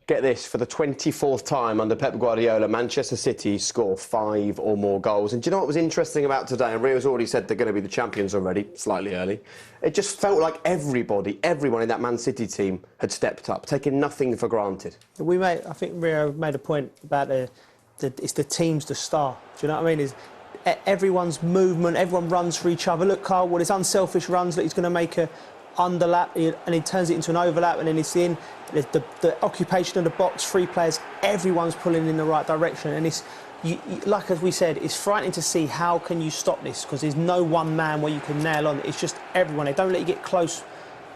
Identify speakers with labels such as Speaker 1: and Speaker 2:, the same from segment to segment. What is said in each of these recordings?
Speaker 1: Get this, for the 24th time under Pep Guardiola, Manchester City score 5 or more goals. And do you know what was interesting about today? And Rio's already said they're going to be the champions already, slightly early. It just felt like everyone in that Man City team had stepped up, taking nothing for granted.
Speaker 2: I think Rio made a point about it's the team's the star. Do you know what I mean? Everyone's movement, everyone runs for each other. Look, Carl, well, his unselfish runs that he's going to make a underlap, and he turns it into an overlap, and then it's in the occupation of the box, 3 players, everyone's pulling in the right direction, and it's like as we said, it's frightening to see how can you stop this, because there's no one man where you can nail on. It's just everyone. They don't let you get close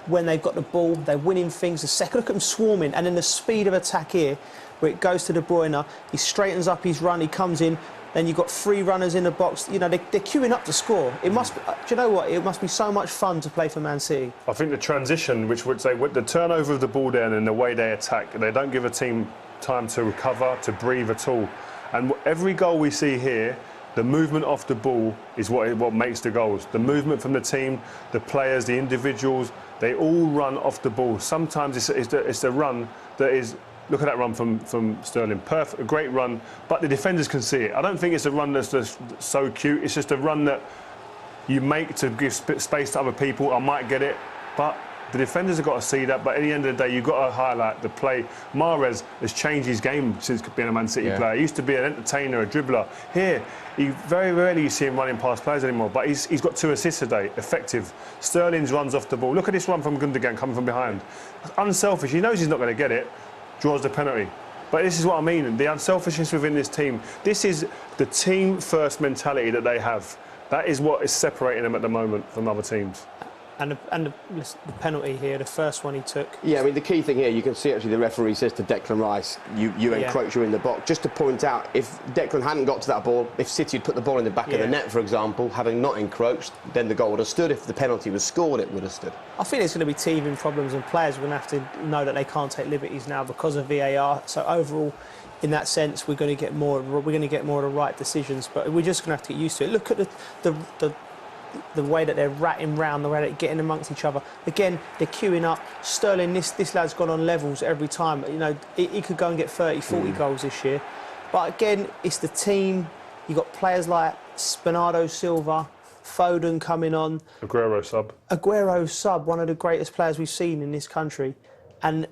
Speaker 2: when they've got the ball. They're winning things. The second, look at them swarming, and then the speed of attack here, where it goes to De Bruyne, he straightens up his run, he comes in. Then you've got 3 runners in the box. You know, they're queuing up to score. It must be, do you know what? It must be so much fun to play for Man City.
Speaker 3: I think the transition, which would say with the turnover of the ball down and the way they attack, they don't give a team time to recover, to breathe at all. And every goal we see here, the movement off the ball is what makes the goals. The movement from the team, the players, the individuals, they all run off the ball. Sometimes it's the run that is... Look at that run from Sterling. Perfect, a great run, but the defenders can see it. I don't think it's a run that's just so cute. It's just a run that you make to give space to other people. I might get it, but the defenders have got to see that. But at the end of the day, you've got to highlight the play. Mahrez has changed his game since being a Man City player. He used to be an entertainer, a dribbler. Here, very rarely you see him running past players anymore, but he's got 2 assists a day, effective. Sterling's runs off the ball. Look at this run from Gundogan coming from behind. Unselfish, he knows he's not going to get it. Draws the penalty. But this is what I mean, the unselfishness within this team. This is the team-first mentality that they have. That is what is separating them at the moment from other teams.
Speaker 2: And the penalty here, the first one he took.
Speaker 1: Yeah, I mean, the key thing here, you can see actually the referee says to Declan Rice, you encroach, you're in the box. Just to point out, if Declan hadn't got to that ball, if City had put the ball in the back of the net, for example, having not encroached, then the goal would have stood. If the penalty was scored, it would have stood. I
Speaker 2: think there's going to be teething problems, and players are going to have to know that they can't take liberties now because of VAR. So overall, in that sense, we're going to get more. We're going to get more of the right decisions, but we're just going to have to get used to it. Look at the way that they're ratting round, the way that they're getting amongst each other. Again, they're queuing up. Sterling, this lad's gone on levels every time. You know, he could go and get 30, 40 goals this year. But again, it's the team. You've got players like Bernardo Silva, Foden coming on. Aguero sub, one of the greatest players we've seen in this country. And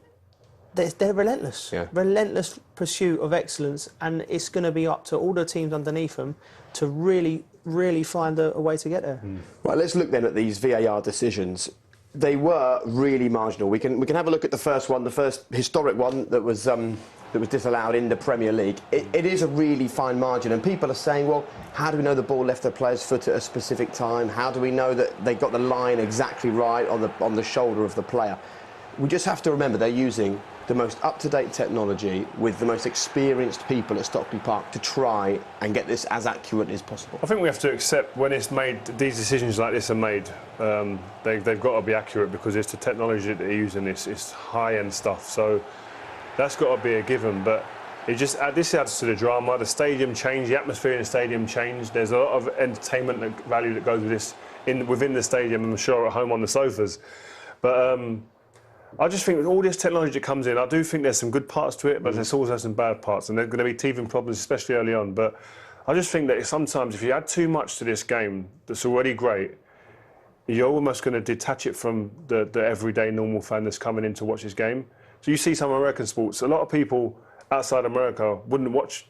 Speaker 2: they're relentless. Relentless pursuit of excellence. And it's going to be up to all the teams underneath them to really find a way to get there.
Speaker 1: Right, let's look then at these VAR decisions. They were really marginal. We can have a look at the first one, the first historic one that was disallowed in the Premier League. It is a really fine margin, and people are saying, well, how do we know the ball left the player's foot at a specific time? How do we know that they got the line exactly right on the shoulder of the player? We just have to remember they're using the most up-to-date technology with the most experienced people at Stockley Park to try and get this as accurate as possible.
Speaker 3: I think we have to accept when it's made, these decisions like this are made, they've got to be accurate because it's the technology that they're using, it's high-end stuff, so that's got to be a given. But it just this adds to the drama. The stadium changed, the atmosphere in the stadium changed. There's a lot of entertainment value that goes with this within the stadium, I'm sure at home on the sofas. But I just think with all this technology that comes in, I do think there's some good parts to it, but there's also some bad parts, and there's going to be teething problems, especially early on. But I just think that sometimes if you add too much to this game that's already great, you're almost going to detach it from the everyday normal fan that's coming in to watch this game. So you see some American sports, a lot of people outside America wouldn't watch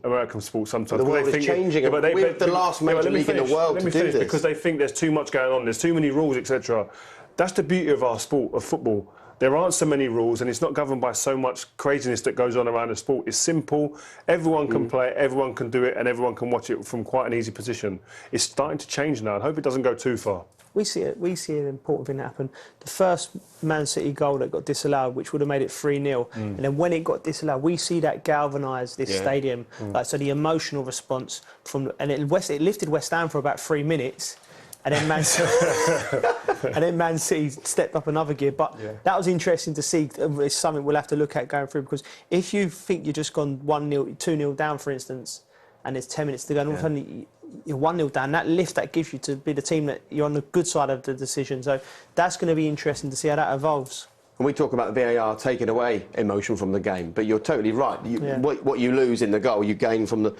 Speaker 3: American sports sometimes.
Speaker 1: But the world is changing, and we're the last major league in the world to do this.
Speaker 3: Because they think there's too much going on, there's too many rules, etc. That's the beauty of our sport, of football. There aren't so many rules, and it's not governed by so much craziness that goes on around the sport. It's simple. Everyone can play it, everyone can do it, and everyone can watch it from quite an easy position. It's starting to change now. I hope it doesn't go too far.
Speaker 2: We see an important thing happen. The first Man City goal that got disallowed, which would have made it 3-0, and then when it got disallowed, we see that galvanise this stadium. Like, so the emotional response it lifted West Ham for about 3 minutes. And then Man City stepped up another gear. But that was interesting to see. It's something we'll have to look at going through, because if you think you're just gone 1-0, 2-0 down, for instance, and there's 10 minutes to go, and all of a sudden you're 1-0 down, that lift that gives you to be the team that you're on the good side of the decision. So that's going to be interesting to see how that evolves.
Speaker 1: And we talk about the VAR taking away emotion from the game, but you're totally right. What you lose in the goal, you gain from the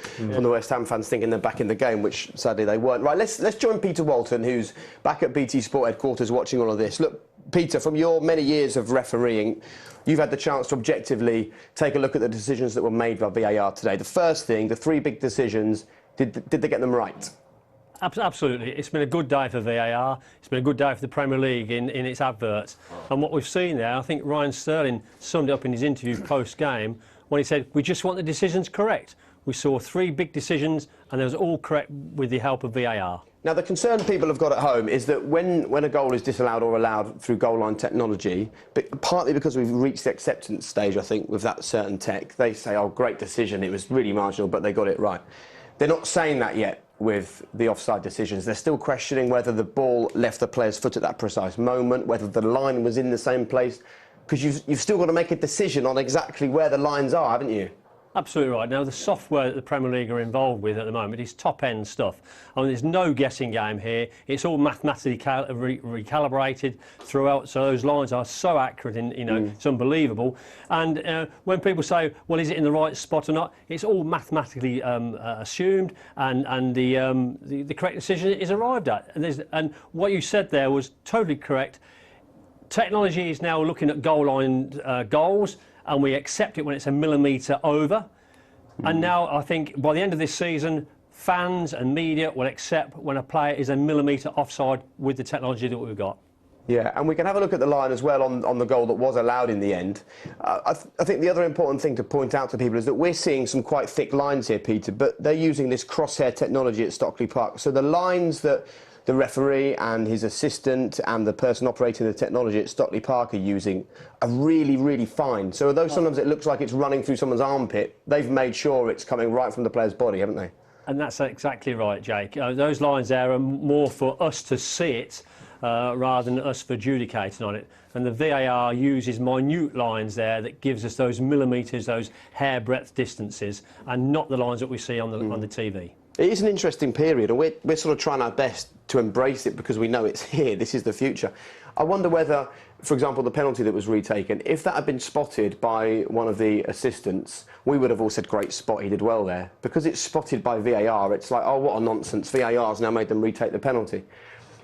Speaker 1: West Ham fans thinking they're back in the game, which sadly they weren't. Right, let's join Peter Walton, who's back at BT Sport headquarters watching all of this. Look, Peter, from your many years of refereeing, you've had the chance to objectively take a look at the decisions that were made by VAR today. The first thing, the three big decisions, did they get them right?
Speaker 4: Absolutely. It's been a good day for VAR. It's been a good day for the Premier League in its adverts. And what we've seen there, I think Ryan Sterling summed it up in his interview post-game when he said, we just want the decisions correct. We saw three big decisions and they was all correct with the help of VAR.
Speaker 1: Now, the concern people have got at home is that when a goal is disallowed or allowed through goal line technology, but partly because we've reached the acceptance stage, I think, with that certain tech, they say, oh, great decision, it was really marginal, but they got it right. They're not saying that yet with the offside decisions. They're still questioning whether the ball left the player's foot at that precise moment, whether the line was in the same place, because you've still got to make a decision on exactly where the lines are, haven't you?
Speaker 4: Absolutely right. Now, the software that the Premier League are involved with at the moment is top-end stuff. I mean, there's no guessing game here. It's all mathematically recalibrated throughout, so those lines are so accurate, it's unbelievable. And when people say, well, is it in the right spot or not, it's all mathematically assumed, and the correct decision is arrived at. And what you said there was totally correct. Technology is now looking at goal line goals, and we accept it when it's a millimetre over. And now I think by the end of this season, fans and media will accept when a player is a millimetre offside with the technology that we've got.
Speaker 1: Yeah, and we can have a look at the line as well on the goal that was allowed in the end. I think the other important thing to point out to people is that we're seeing some quite thick lines here, Peter, but they're using this crosshair technology at Stockley Park. So the lines that the referee and his assistant and the person operating the technology at Stockley Park are using are really, really fine. So although sometimes it looks like it's running through someone's armpit, they've made sure it's coming right from the player's body, haven't they?
Speaker 4: And that's exactly right, Jake. Those lines there are more for us to see it rather than us for adjudicating on it. And the VAR uses minute lines there that gives us those millimetres, those hairbreadth distances, and not the lines that we see on the TV.
Speaker 1: It is an interesting period, and we're sort of trying our best to embrace it because we know it's here. This is the future. I wonder whether, for example, the penalty that was retaken, if that had been spotted by one of the assistants, we would have all said, great spot, he did well there. Because it's spotted by VAR, it's like, oh, what a nonsense. VAR's now made them retake the penalty.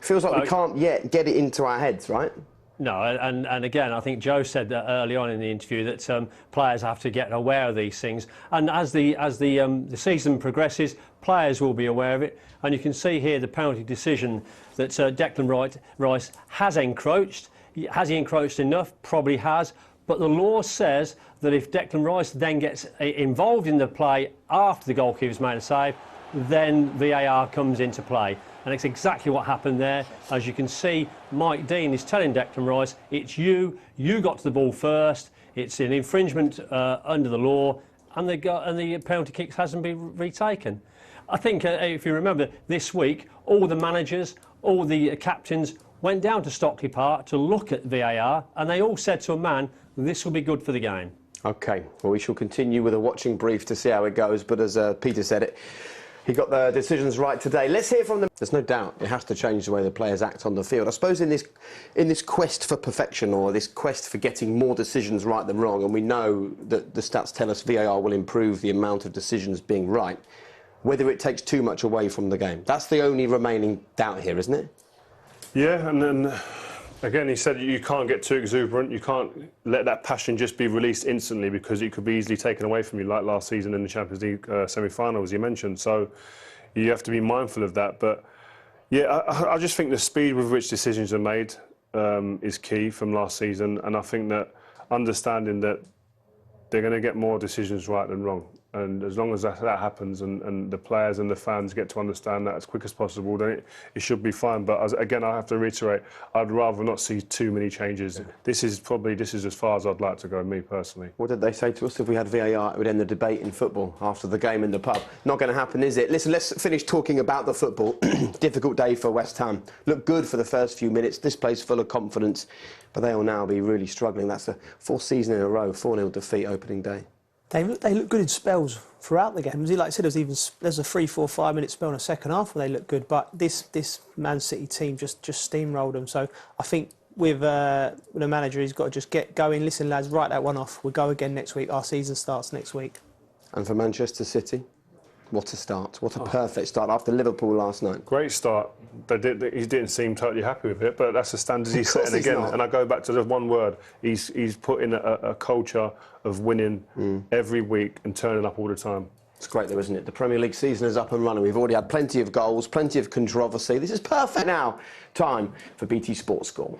Speaker 1: Feels like we can't yet get it into our heads, right?
Speaker 4: No, and again, I think Joe said that early on in the interview that players have to get aware of these things, and as the season progresses, players will be aware of it. And you can see here the penalty decision that Declan Rice has encroached. Has he encroached enough? Probably has. But the law says that if Declan Rice then gets involved in the play after the goalkeeper's made a save, then VAR comes into play. And it's exactly what happened there. As you can see, Mike Dean is telling Declan Rice, it's you got to the ball first, it's an infringement under the law, and the penalty kicks hasn't been retaken. I think, if you remember, this week, all the managers, all the captains went down to Stockley Park to look at VAR, and they all said to a man, this will be good for the game. OK, well, we shall continue with a watching brief to see how it goes, but as Peter said it, he got the decisions right today. Let's hear from them. There's no doubt it has to change the way the players act on the field. I suppose in this quest for perfection, or this quest for getting more decisions right than wrong, and we know that the stats tell us VAR will improve the amount of decisions being right, whether it takes too much away from the game. That's the only remaining doubt here, isn't it? Yeah, and then again, he said you can't get too exuberant. You can't let that passion just be released instantly because it could be easily taken away from you, like last season in the Champions League semi-final, as you mentioned. So you have to be mindful of that. But yeah, I just think the speed with which decisions are made is key from last season. And I think that understanding that they're going to get more decisions right than wrong. And as long as that happens and the players and the fans get to understand that as quick as possible, then it should be fine. But again, I have to reiterate, I'd rather not see too many changes. Yeah. This is as far as I'd like to go, me personally. What did they say to us? If we had VAR, it would end the debate in football after the game in the pub. Not going to happen, is it? Listen, let's finish talking about the football. Difficult day for West Ham. Looked good for the first few minutes. This place full of confidence. But they will now be really struggling. That's the fourth season in a row, 4-0 defeat opening day. They look good in spells throughout the game. Like I said, there's a 3, 4, 5 minute spell in the second half where they look good. But this Man City team just steamrolled them. So I think
Speaker 2: with the manager, he's got to just get going. Listen, lads, write that one off. We'll go again next week. Our season starts next week.
Speaker 1: And for Manchester City, what a start. What a perfect start after Liverpool last night.
Speaker 3: Great start. He didn't seem totally happy with it, but that's the standards he's setting again. And I go back to the one word. He's put in a culture of winning every week and turning up all the time.
Speaker 1: It's great though, isn't it? The Premier League season is up and running. We've already had plenty of goals, plenty of controversy. This is perfect now. Time for BT Sports Score.